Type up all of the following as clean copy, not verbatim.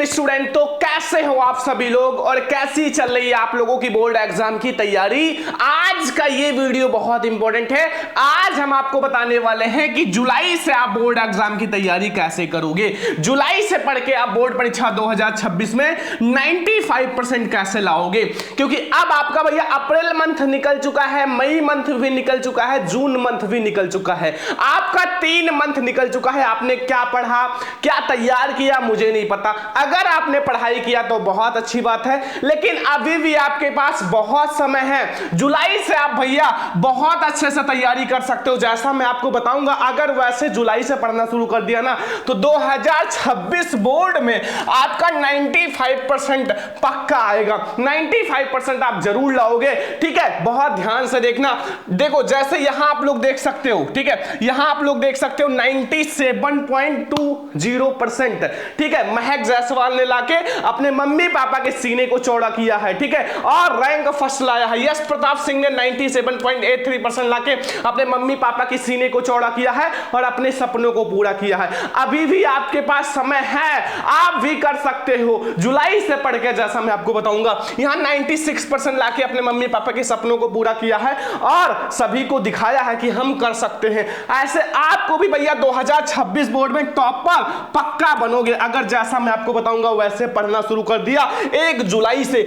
Student, तो कैसे हो आप सभी लोग और कैसी चल रही है आप लोगों की बोर्ड एग्जाम की तैयारी। आज का ये वीडियो बहुत इंपॉर्टेंट है। आज हम आपको बताने वाले हैं कि जुलाई से आप बोर्ड एग्जाम की तैयारी कैसे करोगे। जुलाई से पढ़ के आप बोर्ड परीक्षा 2026 में 95% कैसे लाओगे, क्योंकि अब आपका भैया अप्रैल मंथ निकल चुका है, मई मंथ भी निकल चुका है, जून मंथ भी निकल चुका है, आपका 3 मंथ निकल चुका है। आपने क्या पढ़ा, क्या तैयार किया, मुझे नहीं पता। अगर आपने पढ़ाई किया तो बहुत अच्छी बात है, लेकिन अभी भी आपके पास बहुत समय है। जुलाई से आप भैया बहुत अच्छे से तैयारी कर सकते हो, जैसा मैं आपको बताऊंगा। अगर वैसे जुलाई से पढ़ना शुरू कर दिया ना तो 2026 बोर्ड में आपका 95% पक्का आएगा। 95% आप जरूर लाओगे, ठीक है। बहुत ध्यान से देखना। देखो जैसे यहां आप लोग देख सकते हो, ठीक है, यहां आप लोग देख सकते हो 97.20%, ठीक है। महक जायसवाल ने लाके अपने मम्मी पापा के सीने को चौड़ा किया है, ठीक है, और रैंक फर्स्ट लाया है। यश प्रताप सिंह ने 97.83% लाके अपने मम्मी पापा के सीने को चौड़ा किया है और अपने सपनों को पूरा किया है। अभी भी आपके पास समय है, आप भी कर सकते हो जुलाई से पढ़ के, जैसा मैं आपको बताऊंगा। यहां 96% लाके अपने मम्मी पापा के सपनों को पूरा किया है और सभी को दिखाया है कि हम कर सकते हैं। ऐसे आपको भी भैया 2026 बोर्ड में टॉपर पक्का बनोगे अगर जैसा मैं आपको बताऊंगा वैसे पढ़ना शुरू कर दिया 1 जुलाई से।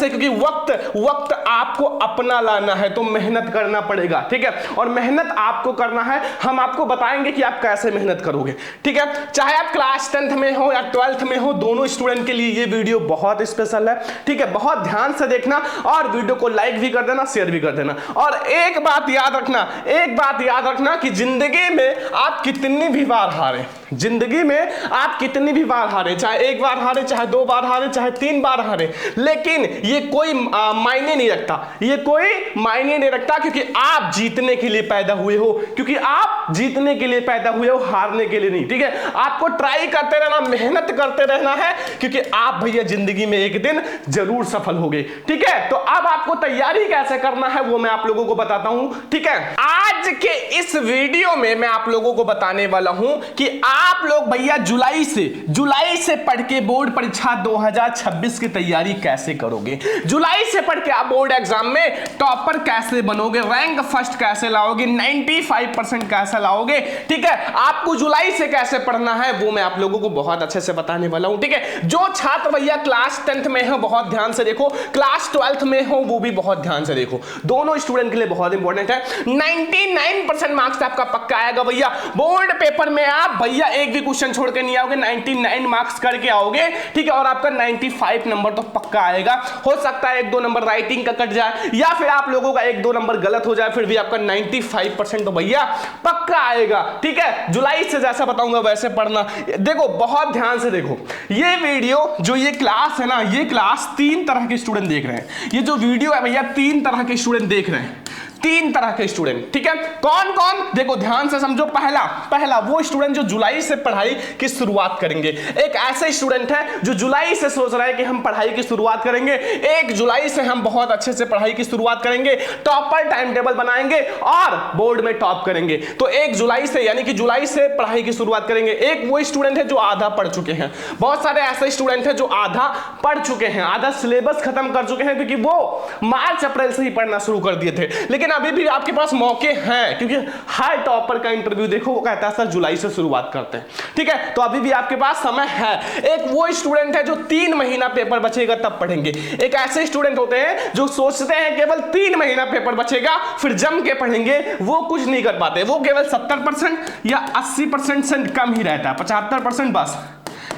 क्योंकि वक्त आपको अपना लाना है तो मेहनत करना पड़ेगा, ठीक है। और मेहनत आपको करना है, हम आपको बताएंगे कि आप कैसे मेहनत करोगे, ठीक है। चाहे आप क्लास 10th में हो या 12th में हो, दोनों स्टूडेंट के लिए ये वीडियो बहुत स्पेशल है, ठीक है। बहुत ध्यान से देखना और वीडियो को लाइक भी कर देना, शेयर भी कर देना। और एक बात याद रखना कि जिंदगी में आप कितनी भी बार हारे, चाहे 1 बार हारे, चाहे 2 बार हारे, चाहे 3 बार हारे, लेकिन ये कोई मायने नहीं रखता, क्योंकि आप जीतने के लिए पैदा हुए हो, हारने के लिए नहीं, ठीक है। आपको ट्राई करते रहना, मेहनत करते रहना है, क्योंकि आप भैया जिंदगी में एक दिन जरूर सफल होगे, ठीक है। तो अब आपको तैयारी कैसे करना है वो मैं आप लोगों को बताता हूं, ठीक है। आज के इस वीडियो में मैं आप लोगों को बताने वाला हूं कि आप लोग भैया जुलाई से पढ़ के बोर्ड परीक्षा 2026 की तैयारी कैसे करोगे। जुलाई से पढ़ के आप बोर्ड एग्जाम में टॉपर कैसे बनोगे, रैंक फर्स्ट कैसे लाओगे, 95% कैसे लाओगे, ठीक है। आपको जुलाई से कैसे पढ़ना है वो मैं आप लोगों को बहुत अच्छे से बताने वाला हूं, ठीक है। जो छात्र भैया क्लास 10th में हो बहुत ध्यान से देखो, क्लास 12th में हो वो भी बहुत ध्यान से देखो, दोनों स्टूडेंट के लिए बहुत इंपॉर्टेंट है। 99% मार्क्स आपका पक्का आएगा भैया। बोर्ड पेपर में आप भैया एक भी क्वेश्चन छोड़ के नहीं आओगे, 99 मार्क्स करके आओगे, ठीक है। और आपका 95 नंबर तो पक्का आएगा। हो सकता है 1-2 नंबर राइटिंग का कट जाए या फिर आप लोगों का 1-2 नंबर गलत हो जाए, फिर भी आपका 95% तो भैया पक्का आएगा, ठीक है। जुलाई से जैसा बताऊंगा वैसे पढ़ना। देखो बहुत ध्यान से देखो, ये वीडियो जो ये क्लास है ना, ये क्लास 3 तरह के स्टूडेंट देख रहे हैं। ये जो वीडियो है भैया 3 तरह के स्टूडेंट देख रहे हैं, 3 तरह के स्टूडेंट, ठीक है। कौन कौन, देखो ध्यान से समझो। पहला वो स्टूडेंट जो जुलाई से पढ़ाई की शुरुआत करेंगे। एक ऐसे स्टूडेंट है जो जुलाई से सोच रहा है कि हम पढ़ाई की शुरुआत करेंगे, 1 जुलाई से हम बहुत अच्छे से पढ़ाई की शुरुआत करेंगे, टॉपर टाइम टेबल बनाएंगे और बोर्ड में टॉप करेंगे। तो 1 जुलाई से यानी कि जुलाई से पढ़ाई की शुरुआत करेंगे। एक वो स्टूडेंट है जो आधा पढ़ चुके हैं। बहुत सारे ऐसे स्टूडेंट हैं जो आधा पढ़ चुके हैं, आधा सिलेबस खत्म कर चुके हैं, क्योंकि वो मार्च अप्रैल से ही पढ़ना शुरू कर दिए थे। लेकिन अभी भी आपके पास मौके हैं, क्योंकि हर टॉपर का इंटरव्यू देखो वो कहता है सर जुलाई से शुरुआत करते हैं, ठीक है। तो अभी भी आपके पास समय है। एक वो स्टूडेंट है जो 3 महीना पेपर बचेगा तब पढ़ेंगे। एक ऐसे स्टूडेंट होते हैं जो सोचते हैं केवल 3 महीना पेपर बचेगा फिर जम के पढ़ेंगे, वो कुछ नहीं कर पाते। वो केवल 70% या 80% से कम ही रहता है, 75% बस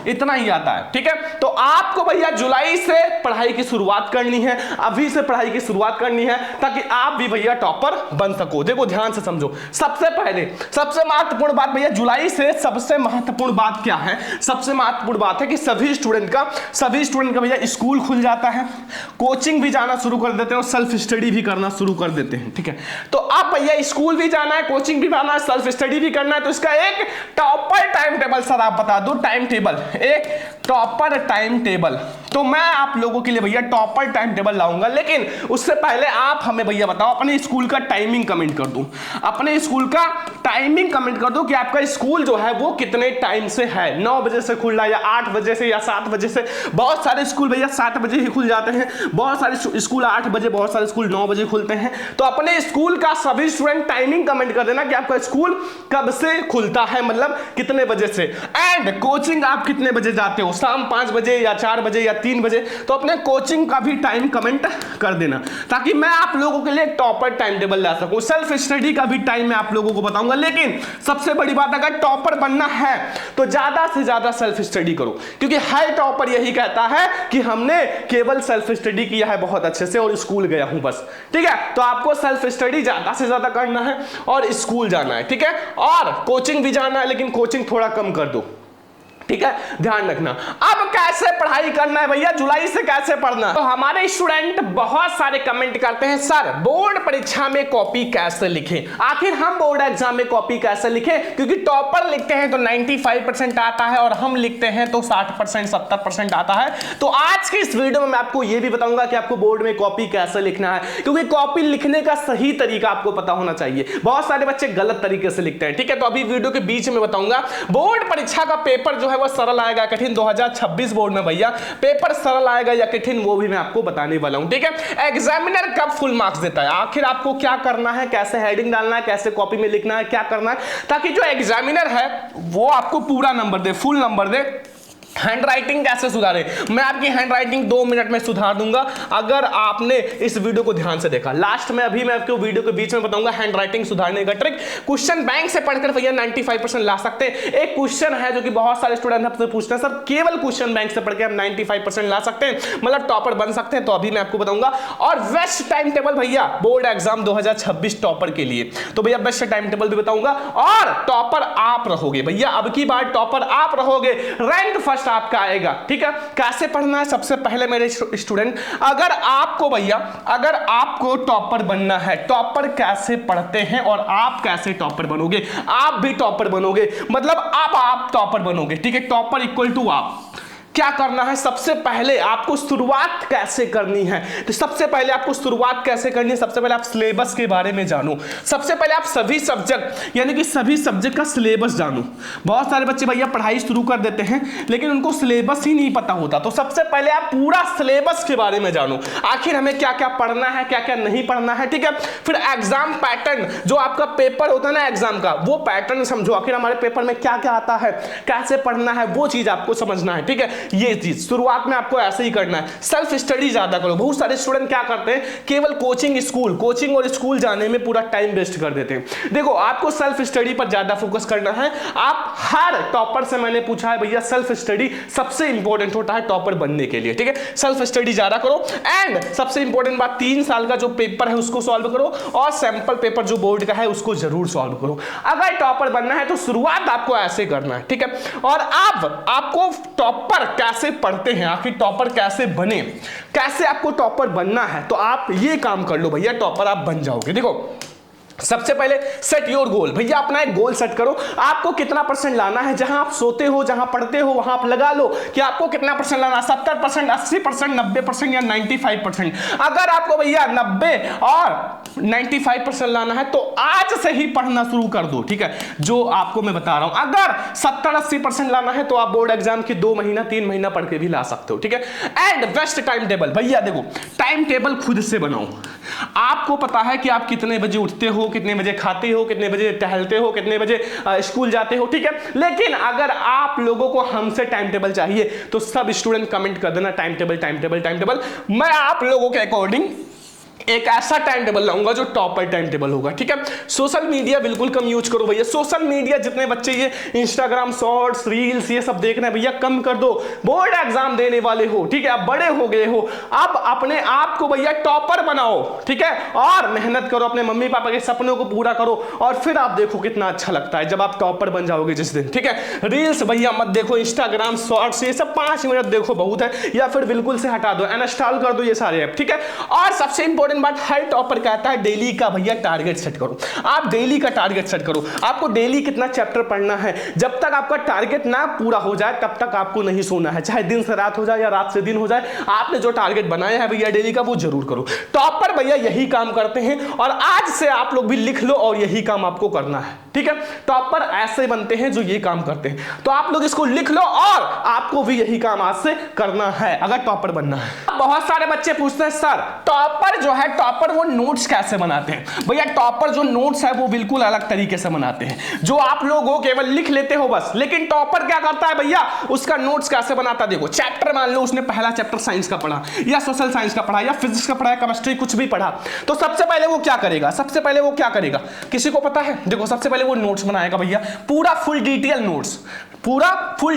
इतना ही आता है, ठीक है। तो आपको भैया जुलाई से पढ़ाई की शुरुआत करनी है, अभी से पढ़ाई की शुरुआत करनी है, ताकि आप भी भैया टॉपर बन सको। देखो ध्यान से समझो। सबसे पहले सबसे महत्वपूर्ण बात भैया जुलाई से सबसे महत्वपूर्ण बात क्या है, सबसे महत्वपूर्ण बात है कि सभी स्टूडेंट का भैया स्कूल खुल जाता है, कोचिंग भी जाना शुरू कर देते हैं और सेल्फ स्टडी भी करना शुरू कर देते हैं, ठीक है। तो आप भैया स्कूल भी जाना है, कोचिंग भी जाना है, सेल्फ स्टडी भी करना है, तो इसका एक टॉपर टाइम टेबल सर आप बता दो। टाइम टेबल, एक टॉपर टाइम टेबल, तो मैं आप लोगों के लिए भैया टॉपर टाइम टेबल लाऊंगा, लेकिन उससे पहले आप हमें भैया बताओ अपने स्कूल का टाइमिंग कमेंट कर दो। अपने स्कूल का टाइमिंग कमेंट कर दो कि आपका स्कूल जो है वो कितने टाइम से है, 9 बजे से खुल रहा है या 8 बजे से या 7 बजे से। बहुत सारे स्कूल भैया 7 बजे ही खुल जाते हैं, बहुत सारे स्कूल 8 बजे, बहुत सारे स्कूल 9 बजे खुलते हैं। तो अपने स्कूल का सभी स्टूडेंट टाइमिंग कमेंट कर देना कि आपका स्कूल कब से खुलता है, मतलब कितने बजे से। एंड कोचिंग आप कितने बजे जाते हो, शाम 5 बजे या 4 बजे या 3 बजे, तो अपने कोचिंग का भी टाइम कमेंट कर देना, ताकि मैं आप लोगों के लिए एक टॉपर टाइम टेबल ला सकूं। सेल्फ स्टडी का भी टाइम मैं आप लोगों को बताऊंगा, लेकिन सबसे बड़ी बात, अगर टॉपर बनना है तो ज्यादा से ज्यादा सेल्फ स्टडी करो, क्योंकि हर टॉपर यही कहता है कि हमने केवल सेल्फ स्टडी किया है बहुत अच्छे से और स्कूल गया हूं बस। ठीक है, तो आपको सेल्फ स्टडी ज्यादा से ज्यादा करना है और स्कूल जाना है। ठीक है, और कोचिंग भी जाना है, लेकिन कोचिंग थोड़ा कम कर दो। ठीक है, ध्यान रखना। अब कैसे पढ़ाई करना है भैया, जुलाई से कैसे पढ़ना। तो हमारे स्टूडेंट बहुत सारे कमेंट करते हैं, सर बोर्ड परीक्षा में कॉपी कैसे लिखें। आखिर हम बोर्ड एग्जाम में कॉपी कैसे लिखें, क्योंकि टॉपर लिखते हैं तो 95% आता है और हम लिखते हैं तो 60% 70% आता है। तो आज की इस वीडियो में मैं आपको यह भी बताऊंगा कि आपको बोर्ड में कॉपी कैसे लिखना है, क्योंकि कॉपी लिखने का सही तरीका आपको पता होना चाहिए। बहुत सारे बच्चे गलत तरीके से लिखते हैं। ठीक है, तो अभी वीडियो के बीच में बताऊंगा। बोर्ड परीक्षा का पेपर जो है वो सरल आएगा कठिन, 2026 बोर्ड में भैया पेपर सरल आएगा या कठिन, वो भी मैं आपको बताने वाला हूं। ठीक है, एग्जामिनर कब फुल मार्क्स देता है, आखिर आपको क्या करना है, कैसे हेडिंग डालना है, कैसे कॉपी में लिखना है, क्या करना है, ताकि जो एग्जामिनर है वो आपको पूरा नंबर दे, फुल नंबर दे। हैंड राइटिंग कैसे सुधारें, मैं आपकी हैंड राइटिंग 2 मिनट में सुधार दूंगा अगर आपने इस वीडियो को ध्यान से देखा। लास्ट में अभी मैं आपको वीडियो के बीच में बताऊंगा हैंड राइटिंग सुधारने का ट्रिक। क्वेश्चन बैंक से पढ़कर भैया 95% ला सकते हैं। एक क्वेश्चन है जो कि बहुत सारे स्टूडेंट हमसे पूछते हैं, सर केवल क्वेश्चन बैंक से पढ़ के हम 95% ला सकते हैं, मतलब टॉपर बन सकते हैं, तो अभी मैं आपको बताऊंगा। और बेस्ट टाइम टेबल भैया बोर्ड एग्जाम 2026 टॉपर के लिए, तो भैया बेस्ट टाइम टेबल भी बताऊंगा। और टॉपर आप रहोगे भैया, अब की बार टॉपर आप रहोगे, रैंक फर्स्ट आपका आएगा। ठीक है, कैसे पढ़ना है, सबसे पहले मेरे स्टूडेंट, अगर आपको भैया अगर आपको टॉपर बनना है, टॉपर कैसे पढ़ते हैं और आप कैसे टॉपर बनोगे, आप भी टॉपर बनोगे, मतलब आप टॉपर बनोगे। ठीक है, टॉपर इक्वल टू आप। क्या करना है, सबसे पहले आपको शुरुआत कैसे करनी है, तो सबसे पहले आपको शुरुआत कैसे करनी है, सबसे पहले आप सिलेबस के बारे में जानो। सबसे पहले आप सभी सब्जेक्ट यानी कि सभी सब्जेक्ट का सिलेबस जानो। बहुत सारे बच्चे भैया पढ़ाई शुरू कर देते हैं लेकिन उनको सिलेबस ही नहीं पता होता, तो सबसे पहले आप पूरा सिलेबस के बारे में जानो, आखिर हमें क्या क्या पढ़ना है, क्या क्या नहीं पढ़ना है। ठीक है, फिर एग्जाम पैटर्न, जो आपका पेपर होता है ना एग्जाम का, वो पैटर्न समझो, आखिर हमारे पेपर में क्या क्या आता है, कैसे पढ़ना है, वो चीज आपको समझना है। ठीक है, ये चीज शुरुआत में आपको ऐसे ही करना है। सेल्फ स्टडी ज्यादा करो। बहुत सारे स्टूडेंट क्या करते हैं, केवल कोचिंग और स्कूल जाने में पूरा टाइम वेस्ट कर देते हैं। देखो, आपको सेल्फ स्टडी पर ज्यादा फोकस करना है। आप हर टॉपर से मैंने पूछा है भैया, सेल्फ स्टडी सबसे इंपॉर्टेंट होता है टॉपर बनने के लिए। ठीक है, सेल्फ स्टडी ज्यादा करो। एंड सबसे इंपॉर्टेंट बात, 3 साल का जो पेपर है उसको सॉल्व करो और सैंपल पेपर जो बोर्ड का है उसको जरूर सॉल्व करो। अगर टॉपर बनना है तो शुरुआत आपको ऐसे करना है। ठीक है, और आपको टॉपर कैसे पढ़ते हैं, आखिर टॉपर कैसे बने, कैसे आपको टॉपर बनना है, तो आप ये काम कर लो भैया, टॉपर आप बन जाओगे। देखो, सबसे पहले सेट योर गोल, भैया अपना एक गोल सेट करो। आपको कितना परसेंट लाना है, जहां आप सोते हो, जहां पढ़ते हो, वहां आप लगा लो कि आपको कितना परसेंट लाना है, 70%, 80%, 90% या 95%। अगर आपको भैया 90 और 95% लाना है तो आज से ही पढ़ना शुरू कर दो। ठीक है, जो आपको मैं बता रहा हूं, अगर 70-80% लाना है तो आप बोर्ड एग्जाम की 2 महीना 3 महीना पढ़ के भी ला सकते हो। ठीक है, एंड बेस्ट टाइम टेबल, भैया देखो टाइम टेबल खुद से बनाओ। आपको पता है कि आप कितने बजे उठते हो, कितने बजे खाते हो, कितने बजे टहलते हो, कितने बजे स्कूल जाते हो। ठीक है, लेकिन अगर आप लोगों को हमसे टाइम टेबल चाहिए तो सब स्टूडेंट कमेंट कर देना time table time table time table. मैं आप लोगों के अकॉर्डिंग एक ऐसा टाइम टेबल लाऊंगा जो टॉपर टाइम टेबल होगा। ठीक है, सोशल मीडिया बिल्कुल कम यूज करो भैया। सोशल मीडिया जितने बच्चे ये इंस्टाग्राम शॉर्ट्स रील्स ये सब देख रहे हैं भैया, कम कर दो। बोर्ड एग्जाम देने वाले हो, ठीक है, आप बड़े हो गए हो, अब अपने आप को भैया टॉपर बनाओ। ठीक है, और मेहनत करो, अपने मम्मी पापा के सपनों को पूरा करो और फिर आप देखो कितना अच्छा लगता है जब आप टॉपर बन जाओगे जिस दिन। ठीक है, रील्स भैया मत देखो, इंस्टाग्राम शॉर्ट्स ये सब 5 मिनट देखो बहुत है, या फिर बिल्कुल से हटा दो, अनइंस्टॉल कर दो ये सारे ऐप। ठीक है, और सबसे इंपॉर्टेंट इंपॉर्टेंट बात, हर टॉपर कहता है डेली का भैया टारगेट सेट करो। आप डेली का टारगेट सेट करो, आपको डेली कितना चैप्टर पढ़ना है। जब तक आपका टारगेट ना पूरा हो जाए तब तक आपको नहीं सोना है, चाहे दिन से रात हो जाए या रात से दिन हो जाए। आपने जो टारगेट बनाया है भैया डेली का वो जरूर करो। टॉपर भैया यही काम करते हैं और आज से आप लोग भी लिख लो और यही काम आपको करना है, ठीक है। टॉपर ऐसे बनते हैं जो ये काम करते हैं, तो आप लोग इसको लिख लो और आपको भी यही काम आज से करना है अगर टॉपर बनना है। बहुत सारे बच्चे पूछते हैं सर टॉपर जो है, टॉपर वो नोट्स कैसे बनाते हैं। भैया टॉपर जो नोट्स है वो बिल्कुल अलग तरीके से बनाते हैं। जो आप लोग हो केवल लिख लेते हो बस, लेकिन टॉपर क्या करता है भैया, उसका नोट्स कैसे बनाता है। देखो चैप्टर मान लो उसने पहला चैप्टर साइंस का पढ़ा या सोशल साइंस का पढ़ा या फिजिक्स का पढ़ा या केमिस्ट्री कुछ भी पढ़ा, तो सबसे पहले वो क्या करेगा, किसी को पता है। देखो सबसे पहले वो नोट्स बनाएगा भैया, पूरा फुल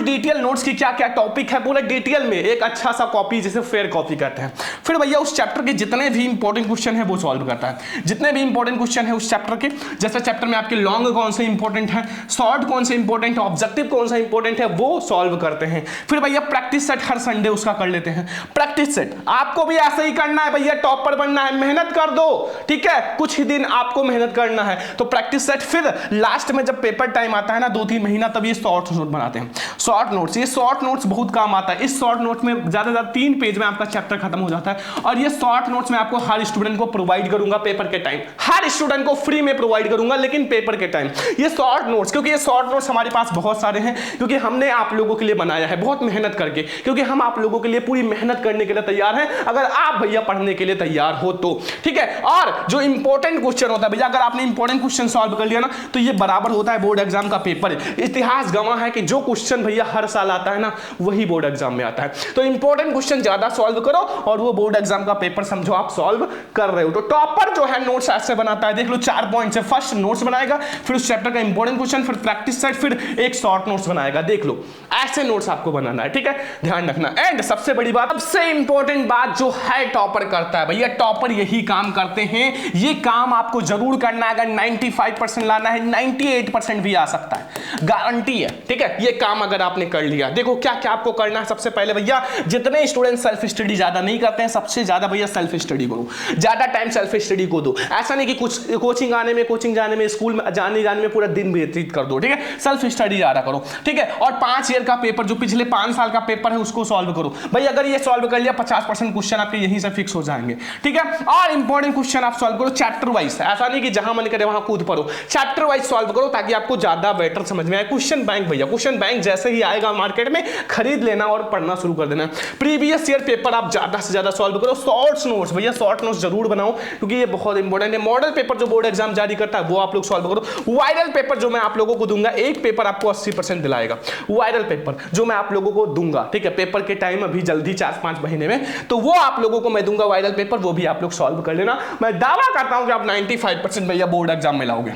डिटेल नोट्स की क्या क्या टॉपिक है पूरा डिटेल में, एक अच्छा सा कॉपी जिसे फेयर कॉपी कहते हैं। फिर भैया उस चैप्टर के जितने भी इंपॉर्टेंट क्वेश्चन है वो सॉल्व करता है। जितने भी इंपॉर्टेंट क्वेश्चन है उस चैप्टर के, जैसे चैप्टर में आपके लॉन्ग कौन से इंपॉर्टेंट है, शॉर्ट कौन से इंपॉर्टेंट है, ऑब्जेक्टिव कौन सा इंपॉर्टेंट है, वो सॉल्व करते हैं। फिर भैया प्रैक्टिस सेट हर संडे उसका कर लेते हैं। प्रैक्टिस सेट आपको भी ऐसे ही करना है भैया, टॉपर बनना है, मेहनत कर दो, ठीक है। कुछ ही दिन आपको मेहनत करना है तो प्रैक्टिस सेट। फिर लास्ट में जब पेपर टाइम आता है ना 2-3 महीना, तब ये शॉर्ट नोट बनाते हैं। शॉर्ट नोट्स, ये शॉर्ट नोट्स बहुत काम आता है। इस शॉर्ट नोट्स में ज्यादा से ज्यादा 3 पेज में आपका चैप्टर खत्म हो जाता है और ये शॉर्ट नोट्स में आपको हर स्टूडेंट को प्रोवाइड करूंगा पेपर के टाइम, हर स्टूडेंट को फ्री में प्रोवाइड करूंगा, लेकिन पेपर के टाइम ये शॉर्ट नोट्स, क्योंकि ये शॉर्ट नोट्स हमारे पास बहुत सारे हैं, क्योंकि हमने आप लोगों के लिए बनाया है बहुत मेहनत करके, क्योंकि हम आप लोगों के लिए पूरी मेहनत करने के लिए तैयार हैं अगर आप भैया पढ़ने के लिए तैयार हो तो, ठीक है। और जो इंपॉर्टेंट क्वेश्चन होता है भैया, अगर आपने इंपॉर्टेंट क्वेश्चन सॉल्व कर लिया ना तो ये बराबर होता है बोर्ड एग्जाम का पेपर। इतिहास गवाह है कि जो क्वेश्चन भैया हर साल आता है ना वही बोर्ड एग्जाम में आता है। तो इंपॉर्टेंट क्वेश्चन ज्यादा सॉल्व करो और वो बोर्ड एग्जाम का पेपर समझो आप सॉल्व कर रहे हो। तो टॉपर जो है नोट्स ऐसे बनाता है, देख लो 4 पॉइंट से। फर्स्ट नोट्स बनाएगा, फिर उस चैप्टर का इंपॉर्टेंट क्वेश्चन, फिर प्रैक्टिस सेट, फिर एक शॉर्ट नोट्स बनाएगा। देख लो ऐसे नोट्स आपको बनाना है, ठीक है, ध्यान रखना। एंड सबसे बड़ी बात, सबसे इंपॉर्टेंट बात जो है टॉपर करता है भैया, टॉपर यही काम करते हैं। ये काम आपको जरूर करना है। अगर 95% लाना है 98% भी आ सकता है, गारंटी है, ठीक है। ये काम अगर आपने कर लिया, देखो क्या क्या आपको करना है। सबसे पहले भैया जितने स्टूडेंट सेल्फ स्टडी ज्यादा नहीं करते हैं, सबसे ज्यादा भैया सेल्फ स्टडी करो, ज्यादा टाइम सेल्फ स्टडी को दो। ऐसा नहीं कि कुछ कोचिंग आने में, कोचिंग जाने में, स्कूल में जाने में पूरा दिन व्यतीत कर दो, ठीक है। सेल्फ स्टडी ज्यादा करो, ठीक है। और 5 ईयर का पेपर, जो पिछले 5 साल का पेपर है उसको सॉल्व करो भाई। अगर ये सॉल्व कर लिया 50% क्वेश्चन आपके यहीं से फिक्स हो जाएंगे, ठीक है। और इंपॉर्टेंट क्वेश्चन आप सॉल्व करो चैप्टर वाइज, ऐसा नहीं कि जहां मन करे वहां कूद पड़ो, चैप्टर वाइज सॉल्व करो ताकि आपको ज्यादा बेटर समझ में आए। क्वेश्चन बैंक भैया, क्वेश्चन बैंक जैसे ही आएगा मार्केट में खरीद लेना और पढ़ना शुरू कर देना। प्रीवियस ईयर पेपर आप ज्यादा से ज्यादा सॉल्व करो। शॉर्ट नोट्स भैया, शॉर्ट नोट्स जरूर बनाओ क्योंकि ये बहुत इंपॉर्टेंट है। मॉडल पेपर जो बोर्ड एग्जाम जारी करता है वो आप लोग सॉल्व करो। वायरल पेपर जो मैं आप लोगों को दूंगा, एक पेपर आपको 80% दिलाएगा। वायरल पेपर जो मैं आप लोगों को दूंगा, ठीक है, पेपर के टाइम अभी जल्दी 4-5 महीने में, तो वो आप लोगों को मैं दूंगा वायरल पेपर, वो भी आप लोग सॉल्व कर लेना। मैं दावा करता हूं कि आप 95% भैया बोर्ड एग्जाम में लाओगे,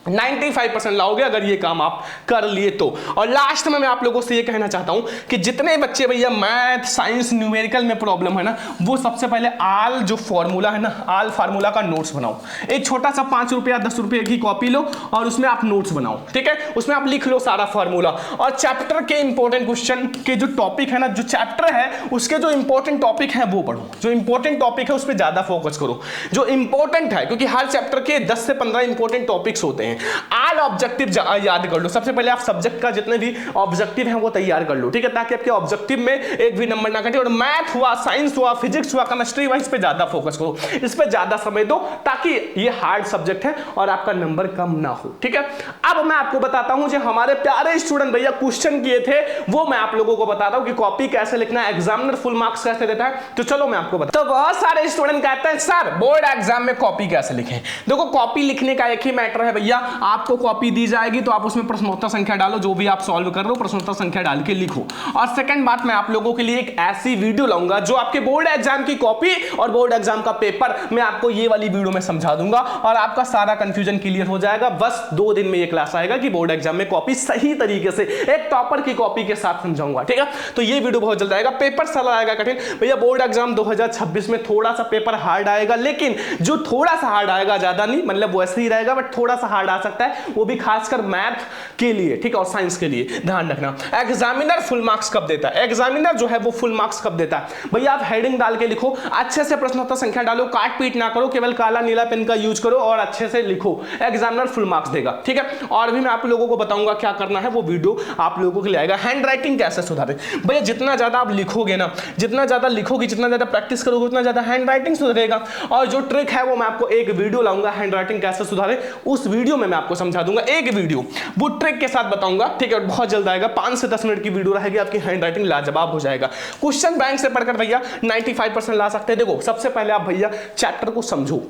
95% लाओगे अगर ये काम आप कर लिए तो। और लास्ट में मैं आप लोगों से ये कहना चाहता हूं कि जितने बच्चे भैया मैथ, साइंस, न्यूमेरिकल में प्रॉब्लम है ना, वो सबसे पहले आल जो फॉर्मूला है ना, आल फार्मूला का नोट्स बनाओ। एक छोटा सा 5 रुपया 10 रुपये की कॉपी लो और उसमें आप नोट्स बनाओ, ठीक है। उसमें आप लिख लो सारा फॉर्मूला और चैप्टर के इंपॉर्टेंट क्वेश्चन के जो टॉपिक है ना, जो चैप्टर है उसके जो इंपॉर्टेंट टॉपिक है वो पढ़ो। जो इंपॉर्टेंट टॉपिक है उस पर ज्यादा फोकस करो, जो इंपॉर्टेंट है, क्योंकि हर चैप्टर के 10 से 15 इंपॉर्टेंट टॉपिक्स होते हैं। ऑल ऑब्जेक्टिव याद कर लो। सबसे पहले आप सब्जेक्ट का जितने भी ऑब्जेक्टिव हैं वो तैयार कर लो, ठीक है, ताकि आपके ऑब्जेक्टिव में एक भी नंबर ना कटे। और मैथ हुआ, साइंस हुआ, फिजिक्स हुआ, केमिस्ट्री हुआ, इस पे ज्यादा फोकस करो, इस पे ज्यादा समय दो ताकि ये हार्ड सब्जेक्ट है और आपका नंबर कम ना हो, ठीक है। अब मैं आपको बताता हूं जो हमारे प्यारे स्टूडेंट भैया क्वेश्चन किए थे वो मैं आप लोगों को बताता हूं कि कॉपी कैसे लिखना है, एग्जामिनर फुल मार्क्स कैसे देता है। तो चलो मैं आपको बता। तो बहुत सारे स्टूडेंट कहते हैं सर बोर्ड एग्जाम में कॉपी कैसे लिखें। देखो कॉपी लिखने का एक ही मैटर है भैया, आपको कॉपी दी जाएगी तो आप उसमें प्रश्नोत्तर संख्या डालो, जो भी आप सॉल्व कर रहे हो प्रश्नोत्तर संख्या डाल के लिखो। और सेकंड बात, मैं आप लोगों के लिए एक ऐसी वीडियो लाऊंगा जो आपके बोर्ड एग्जाम की कॉपी और बोर्ड एग्जाम का पेपर मैं आपको ये वाली वीडियो में समझा दूंगा और आपका सारा कंफ्यूजन क्लियर हो जाएगा। बस 2 दिन में ये क्लास आएगा कि बोर्ड एग्जाम में कॉपी सही तरीके से एक टॉपर की कॉपी के साथ समझाऊंगा, ठीक है। तो ये वीडियो बहुत जल्द आएगा। पेपर सरल आएगा कठिन भैया, बोर्ड एग्जाम 2026 में थोड़ा सा पेपर हार्ड आएगा, लेकिन जो थोड़ा सा हार्ड आएगा ज्यादा नहीं, मतलब वैसे ही रहेगा बट थोड़ा सा हार्ड हार्ड आ सकता है, वो भी खासकर मैथ के लिए, ठीक है, और साइंस के लिए ध्यान रखना। एग्जामिनर फुल मार्क्स कब देता है, एग्जामिनर जो है वो फुल मार्क्स कब देता है भैया, आप हेडिंग डाल के लिखो, अच्छे से प्रश्नोत्तर संख्या डालो, काट पीट ना करो, केवल काला नीला पेन का यूज करो और अच्छे से लिखो, एग्जामिनर फुल मार्क्स देगा, ठीक है। और भी मैं आप लोगों को बताऊंगा क्या करना है, वो वीडियो आप लोगों के लिए आएगा। हैंड राइटिंग कैसे सुधारें भैया, जितना ज्यादा आप लिखोगे ना, जितना ज्यादा लिखोगे, जितना ज्यादा प्रैक्टिस करोगे, उतना ज्यादा हैंड राइटिंग सुधरेगा। और जो ट्रिक है वो मैं आपको एक वीडियो लाऊंगा, हैंड राइटिंग कैसे सुधारे, उस वीडियो में मैं आपको समझा दूंगा, एक वीडियो वो ट्रिक के साथ बताऊंगा, ठीक है, बहुत जल्द आएगा, 5 से 10 मिनट की वीडियो रहेगी, आपकी हैंड राइटिंग लाजवाब हो जाएगा। क्वेश्चन बैंक से पढ़कर भैया 95% ला सकते हैं। देखो सबसे पहले आप भैया चैप्टर को समझो,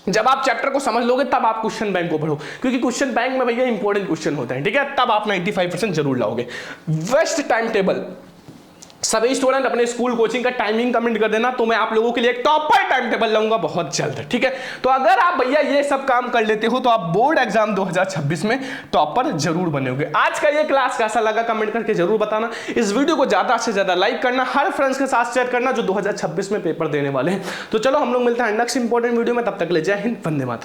जब आप चैप्टर को समझ लोगे तब आप क्वेश्चन बैंक को पढ़ो, क्योंकि क्वेश्चन बैंक में भैया इंपॉर्टेंट क्वेश्चन होते हैं, ठीक है, तब आप 95% जरूर लाओगे। बेस्ट टाइम टेबल, सभी स्टूडेंट अपने स्कूल कोचिंग का टाइमिंग कमेंट कर देना, तो मैं आप लोगों के लिए एक टॉपर टाइम टेबल लाऊंगा बहुत जल्द, ठीक है। तो अगर आप भैया ये सब काम कर लेते हो तो आप बोर्ड एग्जाम 2026 में टॉपर जरूर बनेंगे। आज का ये क्लास कैसा लगा कमेंट करके जरूर बताना, इस वीडियो को ज्यादा से ज्यादा लाइक करना, हर फ्रेंड्स के साथ शेयर करना जो 2026 में पेपर देने वाले हैं। तो चलो हम लोग मिलते हैं नेक्स्ट इंपॉर्टेंट वीडियो में, तब तक ले जय हिंद, वंदे मातरम।